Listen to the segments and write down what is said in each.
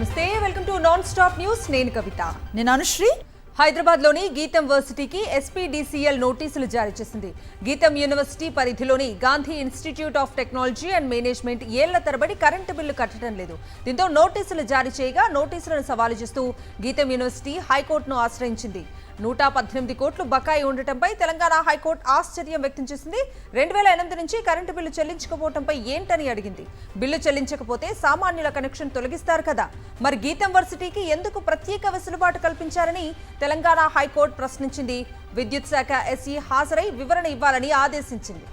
నమస్తే, welcome to non stop news. నేను కవిత. నేను అనుశ్రీ. హైదరాబాద్లోని గీతం వర్సిటీకి ఎస్పీడీసీఎల్ నోటీసులు జారీ చేసింది. గీతం యూనివర్సిటీ పరిధిలోని Gandhi institute of technology and management ఏళ్ల తరబడి కరెంటు బిల్లు కట్టడం లేదు. దీంతో నోటీసులు జారీ చేయగా నోటీసులను సవాలు చేస్తూ గీతం యూనివర్సిటీ హైకోర్టును ఆశ్రయించింది. 118 కోట్లు బకాయి ఉండటంపై తెలంగాణ హైకోర్టు ఆశ్చర్యం వ్యక్తం చేసింది. 2008 నుంచి కరెంటు బిల్లు చెల్లించకపోవడంపై ఏంటని అడిగింది. బిల్లు చెల్లించకపోతే సామాన్యుల కనెక్షన్ తొలగిస్తారు కదా, మరి గీతం వర్సిటీకి ఎందుకు ప్రత్యేక వెసులుబాటు కల్పించారని తెలంగాణ హైకోర్టు ప్రశ్నించింది. విద్యుత్ శాఖ ఎస్ఈ హాజరై వివరణ ఇవ్వాలని ఆదేశించింది.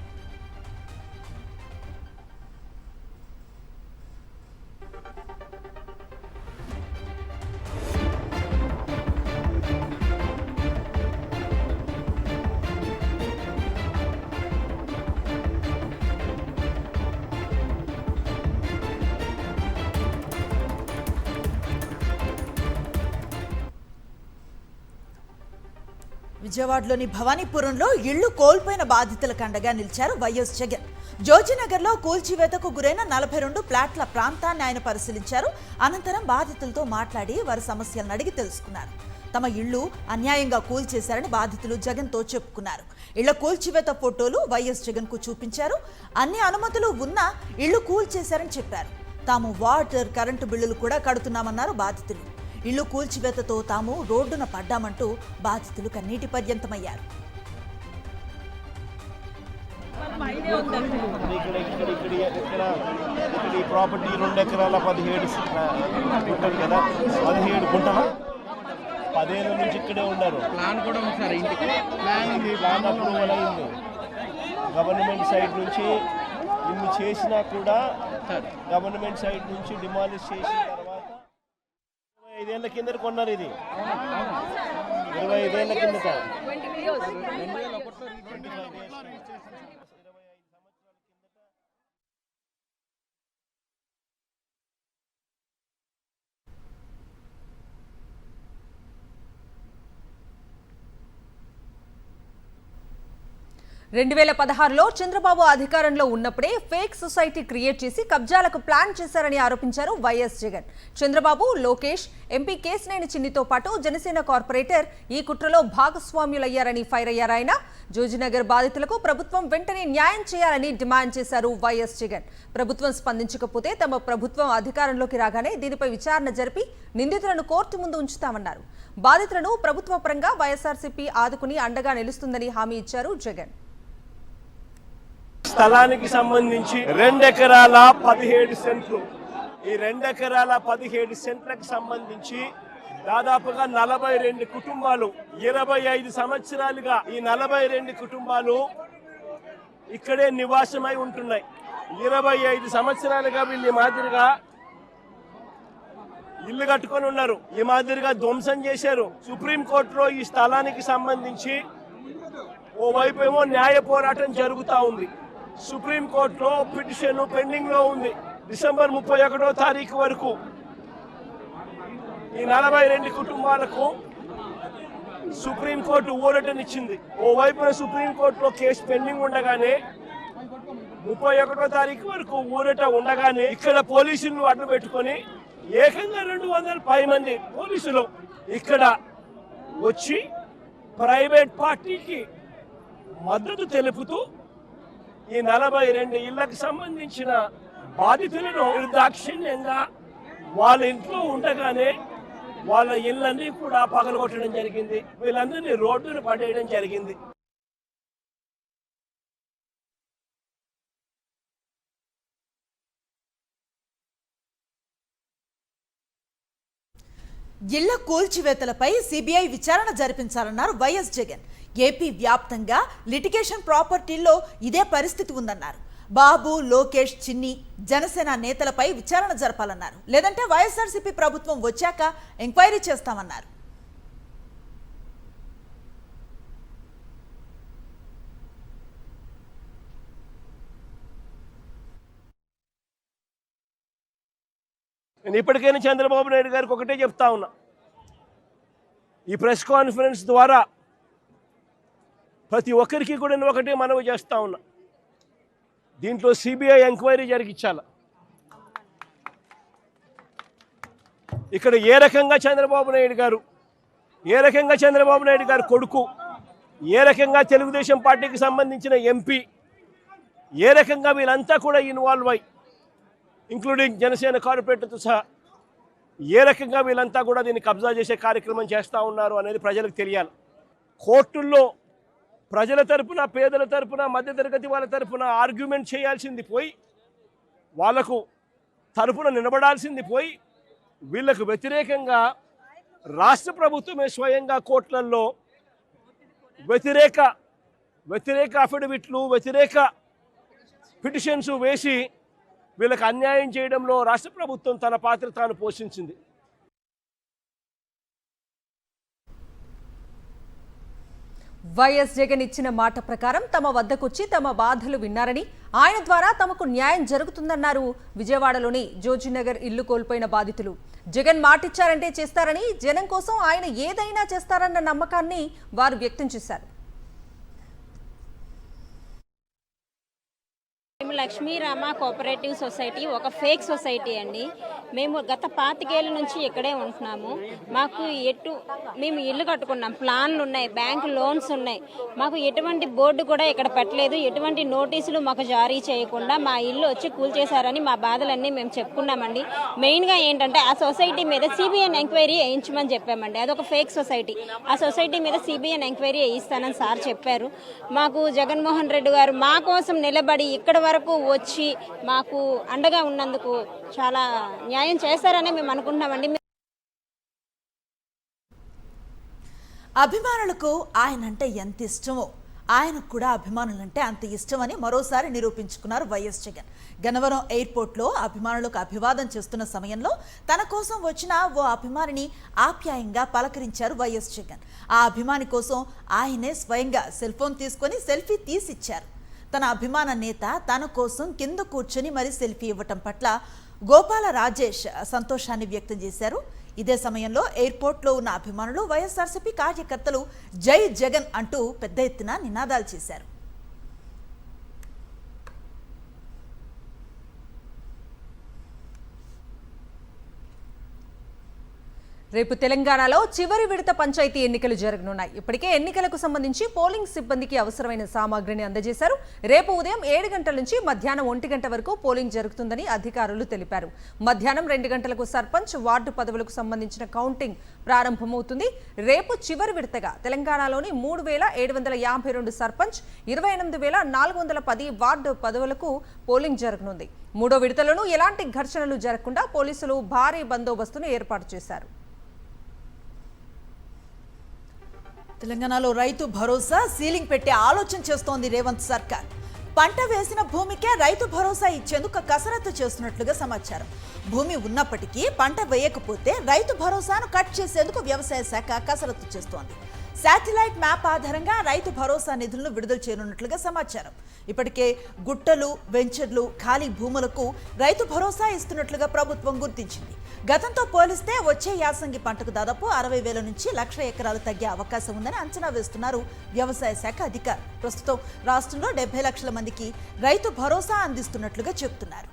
విజయవాడలోని భవానీపురంలో ఇళ్లు కోల్పోయిన బాధితులకు అండగా నిలిచారు వైఎస్ జగన్. జోజీనగర్లో కూల్చివేతకు గురైన 42 ఫ్లాట్ల ప్రాంతాన్ని ఆయన పరిశీలించారు. అనంతరం బాధితులతో మాట్లాడి వారి సమస్యలను అడిగి తెలుసుకున్నారు. తమ ఇళ్లు అన్యాయంగా కూల్చేశారని బాధితులు జగన్తో చెప్పుకున్నారు. ఇళ్ల కూల్చివేత ఫోటోలు వైఎస్ జగన్ కు చూపించారు. అన్ని అనుమతులు ఉన్నా ఇళ్లు కూల్చేశారని చెప్పారు. తాము వాటర్, కరెంటు బిల్లులు కూడా కడుతున్నామన్నారు బాధితులు. ఇల్లు కూల్చివేతతో తాము రోడ్డున పడ్డామంటూ బాధితులు కన్నీటి పర్యంతమయ్యారు. ప్రాపర్టీ 2 ఎకరాల 17 కదా, 17 గుంటల 15 నుంచి ఇక్కడే ఉన్నారు. ప్లాన్ కూడా ఉంది సార్, ఇంటికి ప్లాన్ అప్రూవల్ అయింది గవర్నమెంట్ సైడ్ నుంచి. ఇన్ని చేసినా కూడా గవర్నమెంట్ సైడ్ నుంచి డిమాలిష్ చేసిన తర్వాత 25 ఏళ్ల కింద కొన్నారు. ఇది 25 ఏళ్ల కిందట. రెండు 2016లో చంద్రబాబు అధికారంలో ఉన్నప్పుడే ఫేక్ సొసైటీ క్రియేట్ చేసి కబ్జాలకు ప్లాన్ చేశారని ఆరోపించారు వైఎస్ జగన్. చంద్రబాబు, లోకేష్, ఎంపీ కేశినేని చిన్నితో పాటు జనసేన కార్పొరేటర్ ఈ కుట్రలో భాగస్వామ్యులయ్యారని ఫైర్ అయ్యారు ఆయన. జోజీనగర్ బాధితులకు ప్రభుత్వం వెంటనే న్యాయం చేయాలని డిమాండ్ చేశారు వైఎస్ జగన్. ప్రభుత్వం స్పందించకపోతే తమ ప్రభుత్వం అధికారంలోకి రాగానే దీనిపై విచారణ జరిపి నిందితులను కోర్టు ముందు ఉంచుతామన్నారు. బాధితులను ప్రభుత్వ పరంగా వైఎస్ఆర్సీపీ ఆదుకుని అండగా నిలుస్తుందని హామీ ఇచ్చారు జగన్. స్థలానికి సంబంధించి 2 ఎకరాల 17 సెంట్లు. ఈ 2 ఎకరాల 17 సెంట్లకు సంబంధించి దాదాపుగా 42 కుటుంబాలు 25 సంవత్సరాలుగా ఈ 42 కుటుంబాలు ఇక్కడే నివాసమై ఉంటున్నాయి. 25 సంవత్సరాలుగా వీళ్ళు ఈ మాదిరిగా ఇల్లు కట్టుకొని ఉన్నారు. ఈ మాదిరిగా ధ్వంసం చేశారు. సుప్రీంకోర్టులో ఈ స్థలానికి సంబంధించి ఓవైపు ఏమో న్యాయ పోరాటం జరుగుతూ ఉంది. సుప్రీంకోర్టులో పిటిషన్ పెండింగ్ లో ఉంది. డిసెంబర్ 31వ తారీఖు వరకు ఈ 42 కుటుంబాలకు సుప్రీంకోర్టు ఊరటనిచ్చింది. ఓవైపున సుప్రీంకోర్టులో కేసు పెండింగ్ ఉండగానే 31వ తారీఖు వరకు ఊరట ఉండగానే ఇక్కడ పోలీసులను అడ్డు పెట్టుకొని ఏకంగా 200 మంది పోలీసులు ఇక్కడ వచ్చి ప్రైవేట్ పార్టీకి మద్దతు తెలుపుతూ ఈ 42 ఇళ్లకు సంబంధించిన బాధితులను నిర్దాక్షిణ్యంగా వాళ్ళ ఇంట్లో ఉండగానే వాళ్ళ ఇళ్ళన్నీ కూడా పగలగొట్టడం జరిగింది. వీళ్ళందరినీ రోడ్డును పడేయడం జరిగింది. ఇళ్ల కూల్చివేతలపై సిబిఐ విచారణ జరిపించాలన్నారు వైఎస్ జగన్. ఏపీ వ్యాప్తంగా లిటిగేషన్ ప్రాపర్టీల్లో ఇదే పరిస్థితి ఉందన్నారు. బాబు, లోకేష్, చిన్ని, జనసేన నేతలపై విచారణ జరపాలన్నారు. లేదంటే వైఎస్ఆర్సీపీ ప్రభుత్వం వచ్చాక ఎంక్వైరీ చేస్తామన్నారు. నేను ఇప్పటికైనా చంద్రబాబు నాయుడు గారికి ఒకటే చెప్తా ఉన్నా, ఈ ప్రెస్ కాన్ఫరెన్స్ ద్వారా ప్రతి ఒక్కరికి కూడా నేను ఒకటే మనవి చేస్తా ఉన్నా, దీంట్లో సిబిఐ ఎంక్వైరీ జరిగించాలి. ఇక్కడ ఏ రకంగా చంద్రబాబు నాయుడు గారు కొడుకు, ఏ రకంగా తెలుగుదేశం పార్టీకి సంబంధించిన ఎంపీ, ఏ రకంగా వీళ్ళంతా కూడా ఇన్వాల్వ్ అయ్యి, ఇంక్లూడింగ్ జనసేన కార్పొరేటర్తో సహా ఏ రకంగా వీళ్ళంతా కూడా దీన్ని కబ్జా చేసే కార్యక్రమం చేస్తూ ఉన్నారు అనేది ప్రజలకు తెలియాలి. కోర్టుల్లో ప్రజల తరపున, పేదల తరపున, మధ్యతరగతి వాళ్ళ తరపున ఆర్గ్యుమెంట్ చేయాల్సింది పోయి, వాళ్లకు తరపున నిలబడాల్సింది పోయి, వీళ్లకు వ్యతిరేకంగా రాష్ట్ర ప్రభుత్వమే స్వయంగా కోర్టులలో వ్యతిరేక అఫిడవిట్లు, వ్యతిరేక పిటిషన్స్ వేసి వీళ్ళకి అన్యాయం చేయడంలో రాష్ట్ర ప్రభుత్వం తన పాత్ర తాను పోషించింది. వైఎస్ జగన్ ఇచ్చిన మాట ప్రకారం తమ వద్దకొచ్చి తమ బాధలు విన్నారని, ఆయన ద్వారా తమకు న్యాయం జరుగుతుందన్నారు విజయవాడలోని జోజినగర్ ఇల్లు కోల్పోయిన బాధితులు. జగన్ మాటిచ్చారంటే చేస్తారని, జనం కోసం ఆయన ఏదైనా చేస్తారన్న నమ్మకాన్ని వారు వ్యక్తం చేశారు. మేము లక్ష్మీరామ కోఆపరేటివ్ సొసైటీ ఒక ఫేక్ సొసైటీ అండి. మేము గత 25 ఏళ్ళ నుంచి ఇక్కడే ఉంటున్నాము. మాకు మేము ఇల్లు కట్టుకున్నాం, ప్లాన్లు ఉన్నాయి, బ్యాంకు లోన్స్ ఉన్నాయి. మాకు ఎటువంటి బోర్డు కూడా ఇక్కడ పెట్టలేదు, ఎటువంటి నోటీసులు మాకు జారీ చేయకుండా మా ఇల్లు వచ్చి కూల్చేశారని మా బాధలన్నీ మేము చెప్పుకున్నామండి. మెయిన్గా ఏంటంటే ఆ సొసైటీ మీద సిబిఎన్ ఎంక్వైరీ వేయించమని చెప్పామండి. అదొక ఫేక్ సొసైటీ. ఆ సొసైటీ మీద సిబిఎన్ ఎంక్వైరీ వేయిస్తానని సార్ చెప్పారు. మాకు జగన్మోహన్ రెడ్డి గారు మా కోసం నిలబడి ఇక్కడ వరకు వచ్చి మాకు అండగా ఉన్నందుకు చాలా న్యాయం చేస్తారని మేము అనుకుంటున్నామండి. అభిమానులకు ఆయనంటే ఎంత ఇష్టమో ఆయనకు కూడా అభిమానులంటే అంత ఇష్టమని మరోసారి నిరూపించుకున్నారు వైఎస్ జగన్. గన్నవరం ఎయిర్పోర్ట్లో అభిమానులకు అభివాదం చేస్తున్న సమయంలో తన కోసం వచ్చిన ఓ అభిమానిని ఆప్యాయంగా పలకరించారు వైఎస్ జగన్. ఆ అభిమాని కోసం ఆయనే స్వయంగా సెల్ ఫోన్ తీసుకొని సెల్ఫీ తీసిచ్చారు. తన అభిమాన నేత తన కోసం కింద కూర్చొని మరీ సెల్ఫీ ఇవ్వటం పట్ల గోపాల రాజేష్ సంతోషాన్ని వ్యక్తం చేశారు. ఇదే సమయంలో ఎయిర్పోర్ట్లో ఉన్న అభిమానులు, వైఎస్ఆర్సీపీ కార్యకర్తలు జై జగన్ అంటూ పెద్ద ఎత్తున నినాదాలు చేశారు. రేపు తెలంగాణలో చివరి విడత పంచాయతీ ఎన్నికలు జరగనున్నాయి. ఇప్పటికే ఎన్నికలకు సంబంధించి పోలింగ్ సిబ్బందికి అవసరమైన సామాగ్రిని అందజేశారు. రేపు ఉదయం 7 గంటల నుంచి మధ్యాహ్నం 1 గంట వరకు పోలింగ్ జరుగుతుందని అధికారులు తెలిపారు. మధ్యాహ్నం 2 గంటలకు సర్పంచ్, వార్డు పదవులకు సంబంధించిన కౌంటింగ్ ప్రారంభమవుతుంది. రేపు చివరి విడతగా తెలంగాణలోని 3,752 సర్పంచ్, 28,410 వార్డు పదవులకు పోలింగ్ జరగనుంది. మూడో విడతలోనూ ఎలాంటి ఘర్షణలు జరగకుండా పోలీసులు భారీ బందోబస్తును ఏర్పాటు చేశారు. తెలంగాణలో రైతు భరోసా సీలింగ్ పెట్టే ఆలోచన చేస్తోంది రేవంత్ సర్కార్. పంట వేసిన భూమికే రైతు భరోసా ఇచ్చేందుకు కసరత్తు చేస్తున్నట్లుగా సమాచారం. భూమి ఉన్నప్పటికీ పంట వేయకపోతే రైతు భరోసాను కట్ చేసేందుకు వ్యవసాయ శాఖ కసరత్తు చేస్తోంది. శాటిలైట్ మ్యాప్ ఆధారంగా రైతు భరోసా నిధులను విడుదల చేయనున్నట్లుగా సమాచారం. ఇప్పటికే గుట్టలు, వెంచర్లు, ఖాళీ భూములకు రైతు భరోసా ఇస్తున్నట్లుగా ప్రభుత్వం గుర్తించింది. గతంతో పోలిస్తే వచ్చే యాసంగి పంటకు దాదాపు 60,000 నుంచి 1,00,000 ఎకరాలు తగ్గే అవకాశం ఉందని అంచనా వేస్తున్నారు వ్యవసాయ శాఖ అధికారులు. ప్రస్తుతం రాష్ట్రంలో 70 లక్షల మందికి రైతు భరోసా అందిస్తున్నట్లుగా చెబుతున్నారు.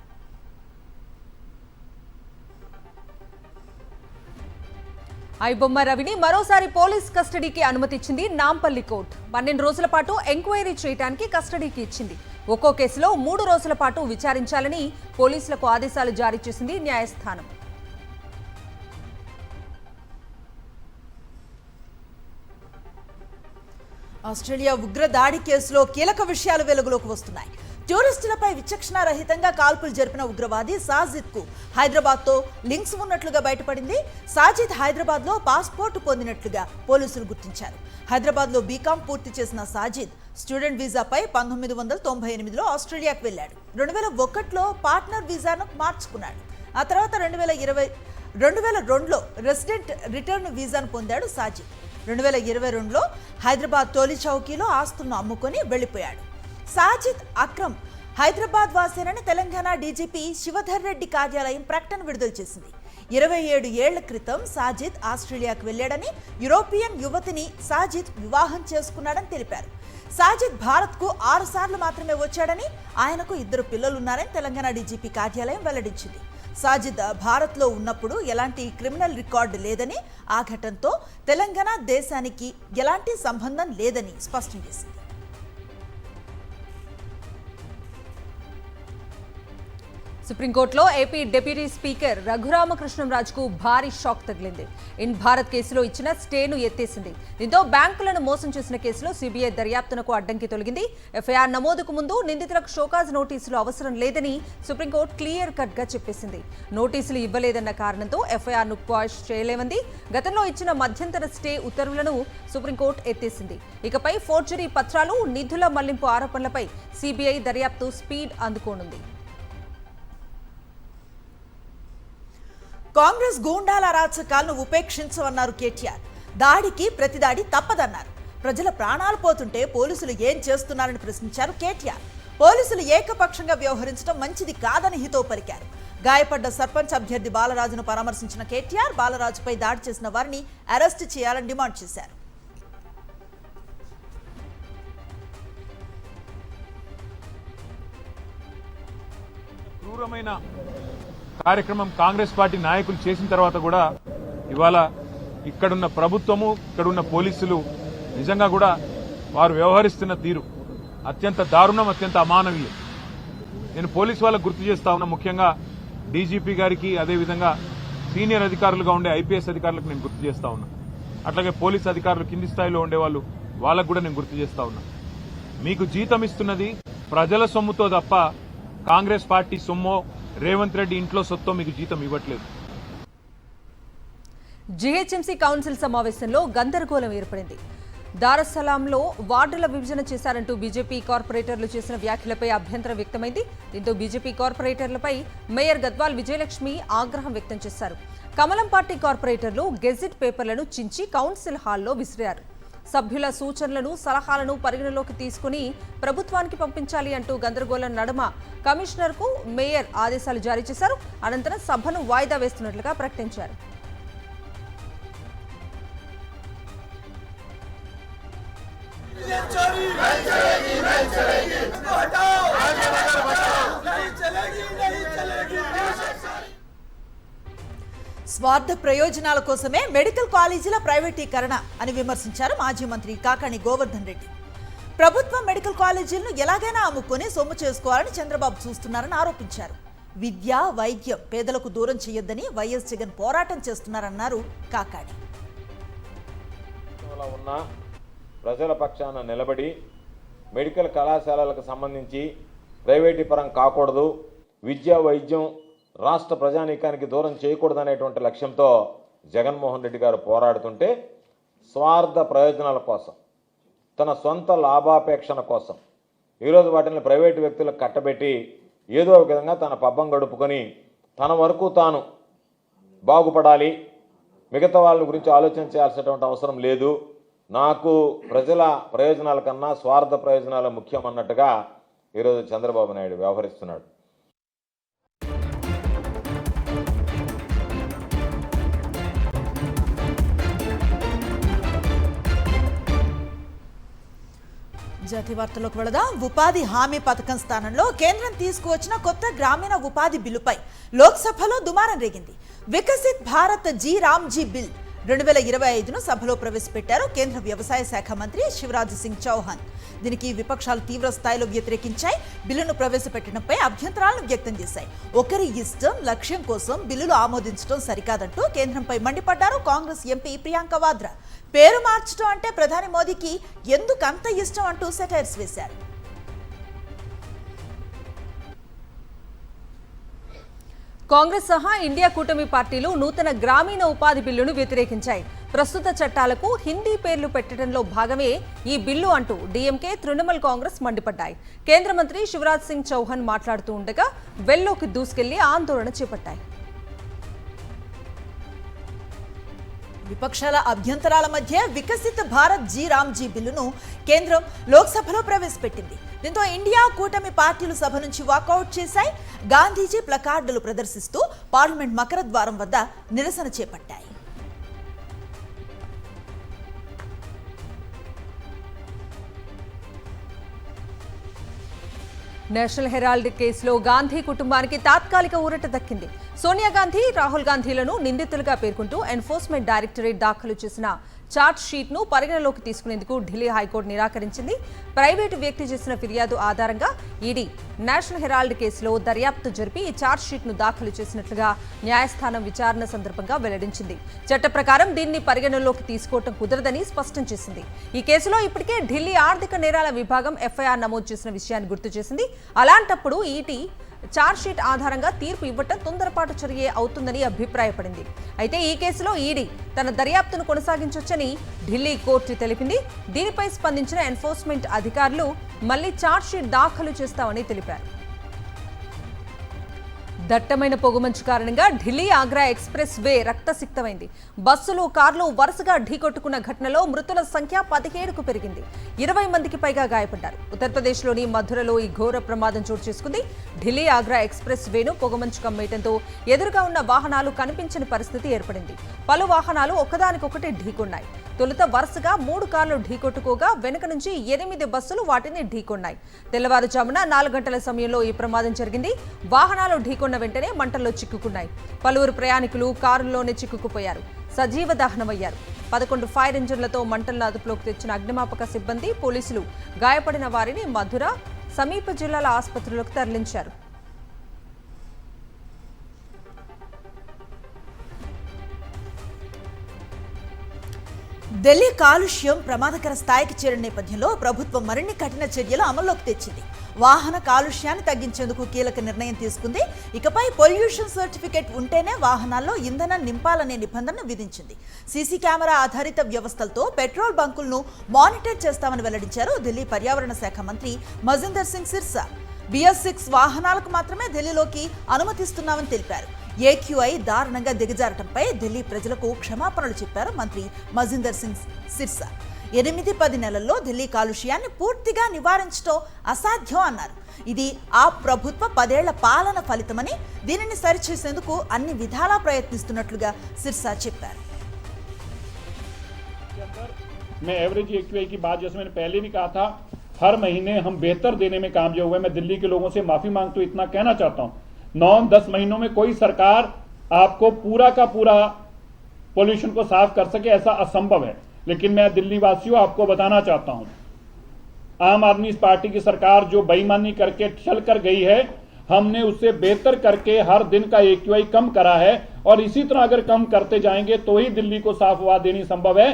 ఐబొమ్మ రవిని మరోసారి పోలీస్ కస్టడీకి అనుమతిచ్చింది నాంపల్లి కోర్టు. 12 రోజుల పాటు ఎంక్వైరీ చేయడానికి కస్టడీకి ఇచ్చింది. ఒక్కో కేసులో 3 రోజుల పాటు విచారించాలని పోలీసులకు ఆదేశాలు జారీ చేసింది న్యాయస్థానం. ఆస్ట్రేలియా ఉగ్ర దాడి కేసులో కీలక విషయాలు వెలుగులోకి వస్తున్నాయి. టూరిస్టులపై విచక్షణారహితంగా కాల్పులు జరిపిన ఉగ్రవాది సాజిద్ కు హైదరాబాద్ తో లింక్స్ ఉన్నట్లుగా బయటపడింది. సాజిద్ హైదరాబాద్ లో పాస్పోర్ట్ పొందినట్లుగా పోలీసులు గుర్తించారు. హైదరాబాద్ లో బీకాం పూర్తి చేసిన సాజిద్ స్టూడెంట్ వీసాపై 1998లో ఆస్ట్రేలియాకు వెళ్లాడు. 2001లో పార్ట్నర్ వీసాను మార్చుకున్నాడు. ఆ తర్వాత 2002లో రెసిడెంట్ రిటర్న్ వీసాను పొందాడు సాజిద్. 2022లో హైదరాబాద్ తోలి చౌకీలో ఆస్తులను అమ్ముకొని వెళ్లిపోయాడు. సాజిద్ అక్రమ్ హైదరాబాద్ వాసేనని తెలంగాణ డీజీపీ శివధర్ రెడ్డి కార్యాలయం ప్రకటన విడుదల చేసింది. 27 ఏళ్ల క్రితం సాజిద్ ఆస్ట్రేలియాకు వెళ్లాడని, యూరోపియన్ యువతిని సాజిద్ వివాహం చేసుకున్నాడని తెలిపారు. సాజిద్ భారత్కు 6 సార్లు మాత్రమే వచ్చాడని, ఆయనకు 2 పిల్లలున్నారని తెలంగాణ డీజీపీ కార్యాలయం వెల్లడించింది. సాజిద్ భారత్లో ఉన్నప్పుడు ఎలాంటి క్రిమినల్ రికార్డు లేదని, ఆ ఘటనతో తెలంగాణ దేశానికి ఎలాంటి సంబంధం లేదని స్పష్టం చేసింది. సుప్రీంకోర్టులో ఏపీ డిప్యూటీ స్పీకర్ రఘురామకృష్ణంరాజుకు భారీ షాక్ తగిలింది. ఇన్ భారత్ కేసులో ఇచ్చిన స్టేను ఎత్తేసింది. దీంతో బ్యాంకులను మోసం చేసిన కేసులో సీబీఐ దర్యాప్తునకు అడ్డంకి తొలగింది. ఎఫ్ఐఆర్ నమోదుకు ముందు నిందితులకు షోకాజ్ నోటీసులు అవసరం లేదని సుప్రీంకోర్టు క్లియర్ కట్ గా చెప్పేసింది. నోటీసులు ఇవ్వలేదన్న కారణంతో ఎఫ్ఐఆర్ను క్వాష్ చేయలేమంది. గతంలో ఇచ్చిన మధ్యంతర స్టే ఉత్తర్వులను సుప్రీంకోర్టు ఎత్తేసింది. ఇకపై ఫోర్జరీ పత్రాలు, నిధుల మళ్లింపు ఆరోపణలపై సీబీఐ దర్యాప్తు స్పీడ్ అందుకోనుంది. కాంగ్రెస్ గూండాల అరాచకాలను ఉపేక్షించవన్నారు కేటీఆర్. దాడికి ప్రతిదాడి తప్పదన్నారు. ప్రజల ప్రాణాలు పోతుంటే పోలీసులు ఏం చేస్తున్నారని ప్రశ్నించారు కేటీఆర్. పోలీసులు ఏకపక్షంగా వ్యవహరించడం మంచిది కాదని హితవు పలికారు. గాయపడ్డ సర్పంచ్ అభ్యర్థి బాలరాజును పరామర్శించిన కేటీఆర్ బాలరాజుపై దాడి చేసిన వారిని అరెస్ట్ చేయాలని డిమాండ్ చేశారు. క్రూరమైన కార్యక్రమం కాంగ్రెస్ పార్టీ నాయకులు చేసిన తర్వాత కూడా ఇవాళ ఇక్కడున్న ప్రభుత్వము, ఇక్కడున్న పోలీసులు నిజంగా కూడా వారు వ్యవహరిస్తున్న తీరు అత్యంత దారుణం, అత్యంత అమానవీయం. నేను పోలీసు వాళ్ళకు గుర్తు చేస్తా ఉన్నా, ముఖ్యంగా డీజీపీ గారికి, అదేవిధంగా సీనియర్ అధికారులుగా ఉండే ఐపీఎస్ అధికారులకు నేను గుర్తు చేస్తా ఉన్నా. అట్లాగే పోలీసు అధికారులు కింది స్థాయిలో ఉండేవాళ్ళు, వాళ్ళకు కూడా నేను గుర్తు చేస్తా ఉన్నా. మీకు జీతం ఇస్తున్నది ప్రజల సొమ్ముతో తప్ప కాంగ్రెస్ పార్టీ సొమ్మో, రేవంత్ రెడ్డి ఇంట్లో సొత్తో మీకు జీతం ఇవ్వట్లేదు. జీహెచ్ఎంసీ కౌన్సిల్ సమావేశంలో గందరగోళం ఏర్పడింది. దారసలాంలో వార్డుల విభజన చేశారంటూ బీజేపీ కార్పొరేటర్లు చేసిన వ్యాఖ్యలపై అభ్యంతరం వ్యక్తమైంది. దీంతో బీజేపీ కార్పొరేటర్లపై మేయర్ గద్వాల్ విజయలక్ష్మి ఆగ్రహం వ్యక్తం చేశారు. కమలం పార్టీ కార్పొరేటర్లు గెజిట్ పేపర్లను చించి కౌన్సిల్ హాల్లో విసిరారు. సభ్యుల సూచనలను, సలహాలను పరిగణలోకి తీసుకుని ప్రభుత్వానికి పంపించాలి అంటూ గందరగోళం నడుమ కమిషనర్కు మేయర్ ఆదేశాలు జారీ చేశారు. అనంతరం సభను వాయిదా వేస్తున్నట్లుగా ప్రకటించారు. స్వార్థ ప్రయోజనాల కోసమే మెడికల్ కాలేజీల ప్రైవేటీకరణ అని విమర్శించారు మాజీ మంత్రి కాకాణి గోవర్ధన్ రెడ్డి. ప్రభుత్వ మెడికల్ కాలేజీలను ఎలాగైనా అమ్ముకొని సొమ్ము చేసుకోవాలని చంద్రబాబు చూస్తున్నారని ఆరోపించారు. విద్య, వైద్యం పేదలకు దూరం చేయొద్దని వైఎస్ జగన్ పోరాటం చేస్తున్నారన్నారు కాకాణి. ప్రజల పక్షాన నిలబడి మెడికల్ కళాశాలలకు సంబంధించి ప్రైవేటీకరణ కాకూడదు, విద్య, వైద్యం రాష్ట్ర ప్రజానీకానికి దూరం చేయకూడదనేటువంటి లక్ష్యంతో జగన్మోహన్ రెడ్డి గారు పోరాడుతుంటే, స్వార్థ ప్రయోజనాల కోసం, తన సొంత లాభాపేక్షణ కోసం ఈరోజు వాటిని ప్రైవేటు వ్యక్తులకు కట్టబెట్టి ఏదో ఒక విధంగా తన పబ్బం గడుపుకొని తన వరకు తాను బాగుపడాలి, మిగతా వాళ్ళ గురించి ఆలోచన చేయాల్సినటువంటి అవసరం లేదు, నాకు ప్రజల ప్రయోజనాల కన్నా స్వార్థ ప్రయోజనాలు ముఖ్యం అన్నట్టుగా ఈరోజు చంద్రబాబు నాయుడు వ్యవహరిస్తున్నాడు. జాతీయ వార్తల్లోకి వెళదాం. ఉపాధి హామీ పథకం స్థానంలో కేంద్రం తీసుకువచ్చిన కొత్త గ్రామీణ ఉపాధి బిల్లుపై లోక్సభలో దుమారం రేగింది. వికసిత్ భారత్ జీ రామ్జీ బిల్ 2025ను సభలో ప్రవేశపెట్టారు కేంద్ర వ్యవసాయ శాఖ మంత్రి శివరాజ్ సింగ్ చౌహాన్. దీనికి విపక్షాలు తీవ్ర స్థాయిలో వ్యతిరేకించాయి. బిల్లును ప్రవేశపెట్టడంపై అభ్యంతరాలను వ్యక్తం చేశాయి. ఒకరి ఇష్టం, లక్ష్యం కోసం బిల్లులు ఆమోదించడం సరికాదంటూ కేంద్రంపై మండిపడ్డారు కాంగ్రెస్ ఎంపీ ప్రియాంక వాద్రా. పేరు మార్చడం అంటే ప్రధాని మోదీకి ఎందుకంత ఇష్టం అంటూ సెటైర్స్ వేశారు. కాంగ్రెస్ సహా ఇండియా కూటమి పార్టీలు నూతన గ్రామీణ ఉపాధి బిల్లును వ్యతిరేకించాయి. ప్రస్తుత చట్టాలకు హిందీ పేర్లు పెట్టడంలో భాగమే ఈ బిల్లు అంటూ డీఎంకే, తృణమూల్ కాంగ్రెస్ మండిపడ్డాయి. కేంద్ర మంత్రి శివరాజ్ సింగ్ చౌహాన్ మాట్లాడుతూ ఉండగా వెల్లోకి దూసుకెళ్లి ఆందోళన చేపట్టాయి. విపక్షాల అభ్యంతరాల మధ్య వికసిత్ భారత్ జీ రామ్జీ బిల్లును కేంద్రం లోక్సభలో ప్రవేశపెట్టింది. దీంతో ఇండియా కూటమి పార్టీలు సభ నుంచి వాకౌట్ చేశాయి. గాంధీజీ ప్లకార్డులు ప్రదర్శిస్తూ పార్లమెంట్ మకర ద్వారం వద్ద నిరసన చేపట్టాయి. నేషనల్ హెరాల్డ్ కేసులో గాంధీ కుటుంబానికి తాత్కాలిక ఊరట దక్కింది. సోనియా గాంధీ, రాహుల్ గాంధీలను నిందితులుగా పేర్కొంటూ ఎన్ఫోర్స్మెంట్ డైరెక్టరేట్ దాఖలు చేసిన ఛార్జ్ షీట్ను పరిగణలోకి తీసుకునేందుకు ఢిల్లీ హైకోర్టు నిరాకరించింది. ప్రైవేటు వ్యక్తి చేసిన ఫిర్యాదు ఆధారంగా ఈడీ నేషనల్ హెరాల్డ్ కేసులో దర్యాప్తు జరిపి ఈ ఛార్జ్ షీట్ను దాఖలు చేసినట్లుగా న్యాయస్థానం విచారణ సందర్భంగా వెల్లడించింది. చట్ట ప్రకారం దీన్ని పరిగణలోకి తీసుకోవటం కుదరదని స్పష్టం చేసింది. ఈ కేసులో ఇప్పటికే ఢిల్లీ ఆర్థిక నేరాల విభాగం ఎఫ్ఐఆర్ నమోదు చేసిన విషయాన్ని గుర్తు చేసింది. అలాంటప్పుడు ఈడీ ఛార్జ్ షీట్ ఆధారంగా తీర్పు ఇవ్వటం తొందరపాటు చర్య అవుతుందని అభిప్రాయపడింది. అయితే ఈ కేసులో ఈడీ తన దర్యాప్తును కొనసాగించొచ్చని ఢిల్లీ కోర్టు తెలిపింది. దీనిపై స్పందించిన ఎన్ఫోర్స్మెంట్ అధికారులు మళ్లీ ఛార్జ్ షీట్ దాఖలు చేస్తామని తెలిపారు. దట్టమైన పొగమంచు కారణంగా ఢిల్లీ ఆగ్రా ఎక్స్ప్రెస్ వే రక్తసిక్తమైంది. బస్సులు, కార్లు వరుసగా ఢీకొట్టుకున్న ఘటనలో మృతుల సంఖ్య 17కు పెరిగింది. 20 మందికి పైగా గాయపడ్డారు. ఉత్తరప్రదేశ్లోని మధురలో ఈ ఘోర ప్రమాదం చోటు చేసుకుంది. ఢిల్లీ ఆగ్రా ఎక్స్ప్రెస్ వేను పొగమంచు కమ్మేయడంతో ఎదురుగా ఉన్న వాహనాలు కనిపించని పరిస్థితి ఏర్పడింది. పలు వాహనాలు ఒకదానికొకటి ఢీకొన్నాయి. తొలుత వరుసగా 3 కార్లు ఢీకొట్టుకోగా వెనుక నుంచి 8 బస్సులు వాటిని ఢీకొన్నాయి. తెల్లవారుజామున 4 గంటల సమయంలో ఈ ప్రమాదం జరిగింది. వాహనాలు ఢీకొన్న వెంటనే మంటల్లో చిక్కుకున్నాయి. పలువురు ప్రయాణికులు కారులోనే చిక్కుకుపోయారు, సజీవ దహనమయ్యారు. 11 ఫైర్ ఇంజన్లతో మంటలను అదుపులోకి తెచ్చిన అగ్నిమాపక సిబ్బంది, పోలీసులు గాయపడిన వారిని మధుర, సమీప జిల్లాల ఆసుపత్రులకు తరలించారు. ఢిల్లీ కాలుష్యం ప్రమాదకర స్థాయికి చేరిన నేపథ్యంలో ప్రభుత్వం మరిన్ని కఠిన చర్యలు అమల్లోకి తెచ్చింది. వాహన కాలుష్యాన్ని తగ్గించేందుకు కీలక నిర్ణయం తీసుకుంది. ఇకపై పొల్యూషన్ సర్టిఫికేట్ ఉంటేనే వాహనాల్లో ఇంధనం నింపాలనే నిబంధనను విధించింది. సీసీ కెమెరా ఆధారిత వ్యవస్థలతో పెట్రోల్ బంకులను మానిటర్ చేస్తామని వెల్లడించారు ఢిల్లీ పర్యావరణ శాఖ మంత్రి మజిందర్ సింగ్ సిర్సా. BS6 వాహనాలకు మాత్రమే ఢిల్లీలోకి అనుమతిస్తున్నామని తెలిపారు. AQI దారుణంగా దిగజారటంపై ఢిల్లీ ప్రజలకు క్షమాపణలు చెప్పారు మంత్రి మజిందర్ సింగ్ సిర్సా. 8-10 నెలల్లో ఢిల్లీ కాలుష్యాన్ని పూర్తిగా నివారించడం అసాధ్యం అన్నారు. ఇది ఆ ప్రభుత్వ 10 ఏళ్ల పాలన ఫలితమని, దీనిని సరిచేసేందుకు అన్ని విధాలా ప్రయత్నిస్తున్నట్లుగా సిర్సా చెప్పారు. मैं एवरेज AQI की बात जैसे मैंने पहले भी कहा था, हर महीने हम बेहतर देने में कामयाब हुए. मैं दिल्ली के लोगों से माफी मांगता हूं, इतना कहना चाहता हूं. 9-10 महीनों में कोई सरकार आपको पूरा का पूरा पोल्यूशन को साफ कर सके ऐसा असंभव है. लेकिन मैं दिल्ली वासियों आपको बताना चाहता हूं, आम आदमी पार्टी की सरकार जो बेईमानी करके चल कर गई है, हमने उससे बेहतर करके हर दिन का AQI कम करा है. और इसी तरह अगर कम करते जाएंगे तो ही दिल्ली को साफ हवा देनी संभव है.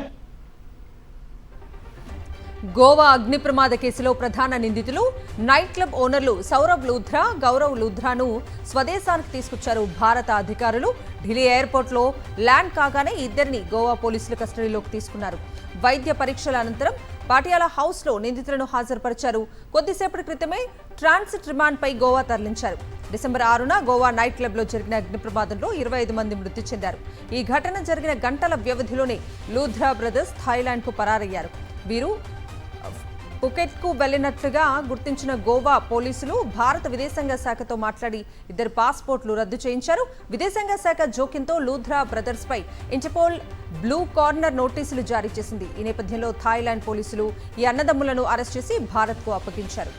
గోవా అగ్ని ప్రమాద కేసులో ప్రధాన నిందితులు నైట్ క్లబ్ ఓనర్లు సౌరభ్ లూథ్రా, గౌరవ్ లూథ్రాను స్వదేశానికి తీసుకొచ్చారు భారత అధికారులు. ఢిల్లీ ఎయిర్పోర్ట్లో ల్యాండ్ కాగానే ఇద్దరిని గోవా పోలీసులు కస్టడీలోకి తీసుకున్నారు. వైద్య పరీక్షల అనంతరం పాటియాలా హౌస్లో నిందితులను హాజరుపరిచారు. కొద్దిసేపటి క్రితమే ట్రాన్సిట్ రిమాండ్పై గోవా తరలించారు. డిసెంబర్ 6న గోవా నైట్ క్లబ్లో జరిగిన అగ్ని ప్రమాదంలో 25 మంది మృతి చెందారు. ఈ ఘటన జరిగిన గంటల వ్యవధిలోనే లూథ్రా బ్రదర్స్ థాయిలాండ్కు పరారయ్యారు. వీరు పుకెట్కు వెళ్లినట్లుగా గుర్తించిన గోవా పోలీసులు భారత విదేశాంగ శాఖతో మాట్లాడి ఇద్దరు పాస్పోర్ట్లు రద్దు చేయించారు. విదేశాంగ శాఖ జోక్యంతో లూథ్రా బ్రదర్స్ పై ఇంటర్పోల్ బ్లూ కార్నర్ నోటీసులు జారీ చేసింది. ఈ నేపథ్యంలో థాయిలాండ్ పోలీసులు ఈ అన్నదమ్ములను అరెస్ట్ చేసి భారత్కు అప్పగించారు.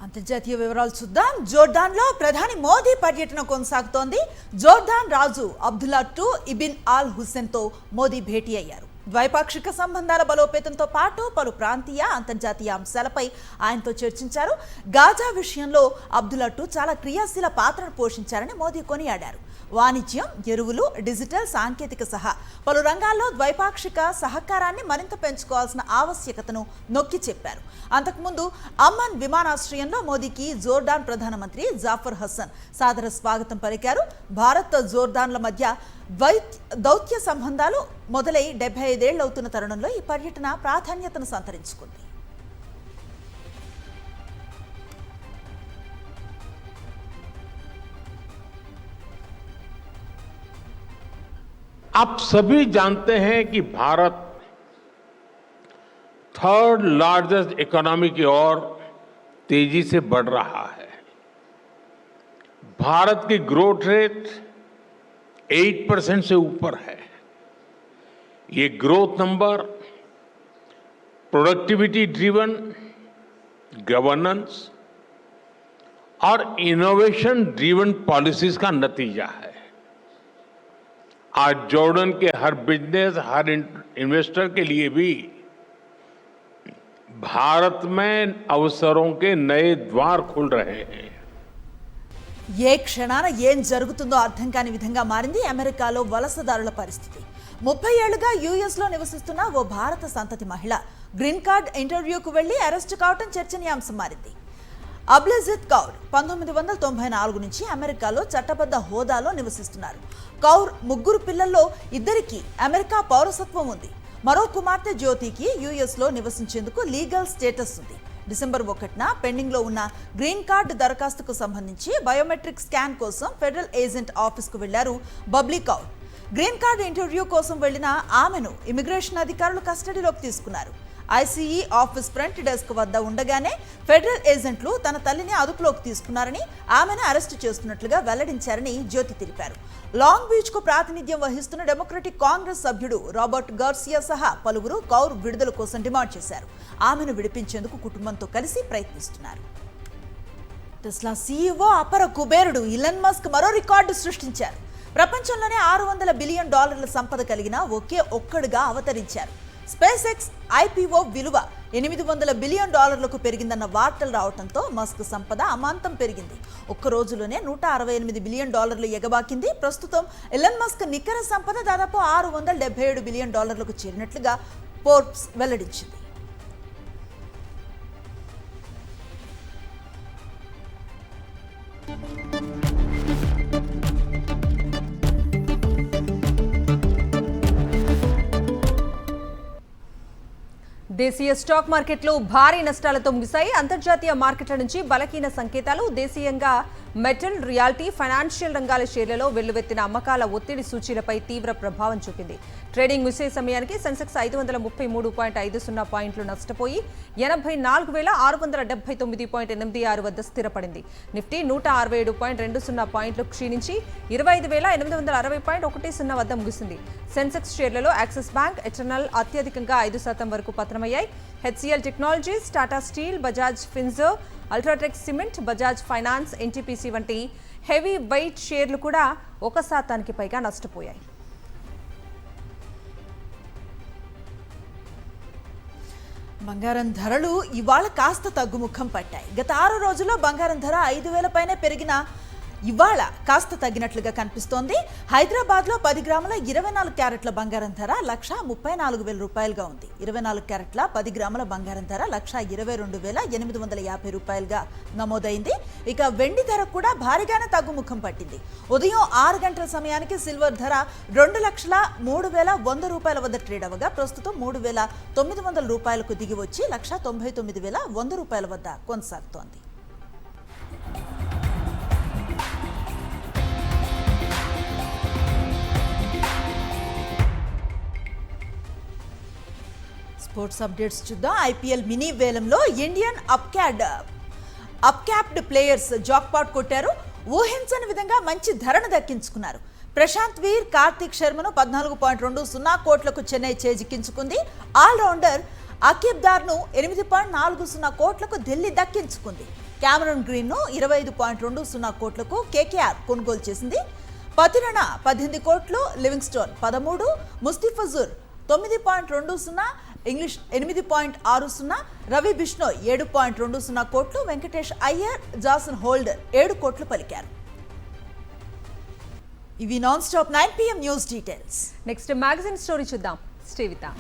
అంతర్జాతీయ వివరాలు చూద్దాం. జోర్డాన్లో ప్రధాని మోదీ పర్యటన కొనసాగుతోంది. జోర్డాన్ రాజు అబ్దుల్లా II ఇబిన్ ఆల్ హుస్సేన్తో మోదీ భేటీ అయ్యారు. ద్వైపాక్షిక సంబంధాల బలోపేతంతో పాటు పలు ప్రాంతీయ, అంతర్జాతీయ అంశాలపై ఆయనతో చర్చించారు. గాజా విషయంలో అబ్దుల్లా II చాలా క్రియాశీల పాత్రను పోషించారని మోదీ కొనియాడారు. వాణిజ్యం, ఎరువులు, డిజిటల్ సాంకేతిక సహా పలు రంగాల్లో ద్వైపాక్షిక సహకారాన్ని మరింత పెంచుకోవాల్సిన ఆవశ్యకతను నొక్కి చెప్పారు. అంతకుముందు అమ్మన్ విమానాశ్రయంలో మోదీకి జోర్డాన్ ప్రధానమంత్రి జాఫర్ హసన్ సాదర స్వాగతం పలికారు. భారత్ జోర్డాన్ల మధ్య దౌత్య సంబంధాలు మొదలై 75 ఏళ్లవుతున్న తరుణంలో ఈ పర్యటన ప్రాధాన్యతను సంతరించుకుంది. आप सभी जानते हैं कि भारत 3rd लार्जेस्ट इकोनॉमी की ओर तेजी से बढ़ रहा है। भारत की ग्रोथ रेट 8% से ऊपर है। ये growth number productivity driven governance और इनोवेशन ड्रिवन पॉलिसीज का नतीजा है। आज जॉर्डन के हर बिजनेस, हर इन्वेस्टर के लिए भी भारत में अवसरों के नए द्वार खुल रहे हैं। ఏ క్షణాన ఏం జరుగుతుందో అర్థం కాని విధంగా మారింది అమెరికాలో వలసదారుల పరిస్థితి. 30 ఏళ్లుగా యుఎస్లో నివసిస్తున్న ఓ భారత సంతతి మహిళ గ్రీన్ కార్డ్ ఇంటర్వ్యూకు వెళ్లి అరెస్టు కావడం చర్చనీయాంశం మారింది. అబ్లెజిత్ కౌర్ 1994 నుంచి అమెరికాలో చట్టబద్ధ హోదాలో నివసిస్తున్నారు. కౌర్ ముగ్గురు పిల్లల్లో ఇద్దరికి అమెరికా పౌరసత్వం ఉంది. మరో కుమార్తె జ్యోతికి యుఎస్లో నివసించేందుకు లీగల్ స్టేటస్ ఉంది. డిసెంబర్ 1న పెండింగ్లో ఉన్న గ్రీన్ కార్డ్ దరఖాస్తుకు సంబంధించి బయోమెట్రిక్ స్కాన్ కోసం ఫెడరల్ ఏజెంట్ ఆఫీస్కు వెళ్లారు Babli Kaur. Green card interview కోసం వెళ్లిన ఆమెను ఇమిగ్రేషన్ అధికారులు కస్టడీలోకి తీసుకున్నారు. ఐసీఈ ఆఫీస్ ఫ్రంట్ డెస్క్ వద్ద ఉండగానే ఫెడరల్ ఏజెంట్లు తన తల్లిని అదుపులోకి తీసుకున్నారని, ఆమెను అరెస్టు చేస్తున్నట్లుగా వెల్లడించారని జ్యోతి తెలిపారు. లాంగ్ బీచ్ కు ప్రాతినిధ్యం వహిస్తున్న డెమోక్రటిక్ కాంగ్రెస్ సభ్యుడు రాబర్ట్ గార్సియా సహా పలువురు కౌర్ విడుదల కోసం డిమాండ్ చేశారు. ఆమెను విడిపించేందుకు కుటుంబంతో కలిసి ప్రయత్నిస్తున్నారు. టెస్లా సీఈఓ అపర కుబేరుడు ఇలన్ మస్క్ మరో రికార్డు సృష్టించారు. ప్రపంచంలోనే $600 బిలియన్ సంపద కలిగిన ఒకే ఒక్కడుగా అవతరించారు. స్పేస్ ఎక్స్ ఐపీఓ విలువ $800 బిలియన్ పెరిగిందన్న వార్తలు రావడంతో మస్క్ సంపద అమాంతం పెరిగింది. ఒక్క రోజులోనే $168 బిలియన్ ఎగబాకింది. ప్రస్తుతం ఎలన్ మస్క్ నికర సంపద దాదాపు $677 బిలియన్ చేరినట్లుగా ఫోర్బ్స్ వెల్లడించింది. దేశీయ స్టాక్ మార్కెట్లు భారీ నష్టాలతో ముగిశాయి. అంతర్జాతీయ మార్కెట్ల నుంచి బలహీన సంకేతాలు. దేశీయంగా మెటల్, రియాలిటీ, ఫైనాన్షియల్ రంగాల షేర్లలో వెల్లువెత్తిన అమ్మకాల ఒత్తిడి సూచీలపై తీవ్ర ప్రభావం చూపింది. ట్రేడింగ్ ముగిసే సమయానికి సెన్సెక్స్ 533.50 పాయింట్లు నష్టపోయి 84,679.86 వద్ద స్థిరపడింది. నిఫ్టీ 167.20 పాయింట్లు క్షీణించి 25,860.10 వద్ద ముగిసింది. సెన్సెక్స్ షేర్లలో యాక్సిస్ బ్యాంక్, ఎటర్నల్ అత్యధికంగా 5% వరకు పతనమయ్యాయి. HCL technologies, Tata steel, Bajaj Finserv, UltraTech cement, Bajaj finance, NTPC వంటి హెవీ వెయిట్ షేర్లు కూడా 1% పైగా నష్టపోయాయి. బంగారం ధరలు ఇవాళ కాస్త తగ్గుముఖం పట్టాయి. గత 6 రోజుల్లో బంగారం ధర 5,000 పైనే పెరిగిన ఇవాళ కాస్త తగ్గినట్లుగా కనిపిస్తోంది. హైదరాబాద్లో 10 గ్రాముల 24 క్యారెట్ల బంగారం ధర ₹1,34,000 ఉంది. 24 క్యారెట్ల 10 గ్రాముల బంగారం ధర ₹1,22,850 నమోదైంది. ఇక వెండి ధర కూడా భారీగానే తగ్గుముఖం పట్టింది. ఉదయం 6 గంటల సమయానికి సిల్వర్ ధర ₹2,03,100 వద్ద ట్రేడ్ అవ్వగా ప్రస్తుతం ₹3,900 దిగి వచ్చి ₹1,99,100 వద్ద కొనసాగుతోంది. స్పోర్ట్స్ అప్డేట్స్ చూద్దాం. ఐపీఎల్ మినీ వేలంలో ఇండియన్ అప్క్యాప్డ్ ప్లేయర్స్ జాక్పాట్ కొట్టారు. ఊహించని విధంగా మంచి ధరను దక్కించుకున్నారు. ప్రశాంత్ వీర్, కార్తిక్ శర్మను 14.20 కోట్లకు చెన్నై చేజిక్కించుకుంది. ఆల్రౌండర్ అకీబ్దార్ను 8.40 కోట్లకు ఢిల్లీ దక్కించుకుంది. క్యామరూన్ గ్రీన్ను 25.20 కోట్లకు కేకేఆర్ కొనుగోలు చేసింది. పతిరణ 18 కోట్లు, లివింగ్స్టోన్ 13, ముస్తఫిజుర్ 9.20, ఇంగ్లీష్ 8.60, రవి బిష్ణోయ్ 7.20 కోట్లు, వెంకటేష్ అయ్యర్, జాసన్ హోల్డర్ 7 కోట్లు పలికారు. ఇవి non stop 9 PM news details. Next magazine story చూద్దాం. Stay with us.